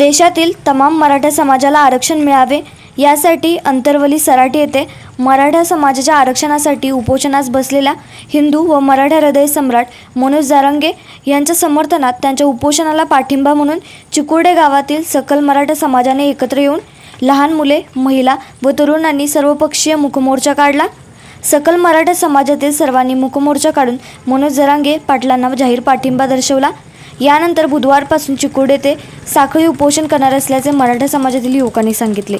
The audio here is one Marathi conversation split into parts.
देशातील तमाम मराठा समाजाला आरक्षण मिळावे यासाठी अंतरवली सराटी येथे मराठा समाजाच्या आरक्षणासाठी उपोषणास बसलेल्या हिंदू व मराठा हृदय सम्राट मनोज जरांगे यांच्या समर्थनात त्यांच्या उपोषणाला पाठिंबा म्हणून चिकुर्डे गावातील सकल मराठा समाजाने एकत्र येऊन लहान मुले, महिला व तरुणांनी सर्वपक्षीय मुखमोर्चा काढला। सकल मराठा समाजातील सर्वांनी मुखमोर्चा काढून मनोज जरांगे पाटलांना जाहीर पाठिंबा दर्शवला। यानंतर बुधवारपासून चिकुर्डे येथे साखळी उपोषण करणार असल्याचे मराठा समाजातील युवकांनी सांगितले।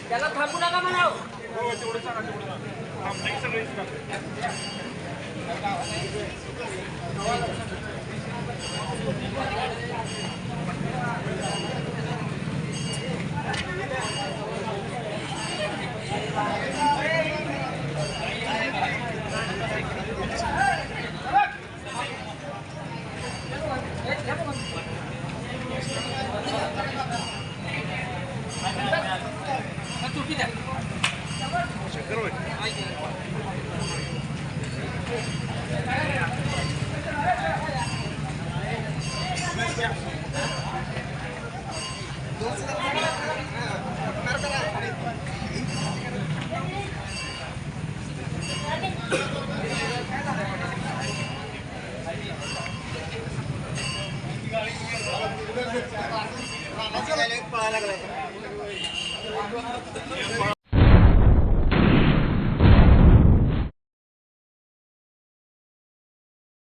त्याला थांबू नका म्हणाव। पळायला लागलाय।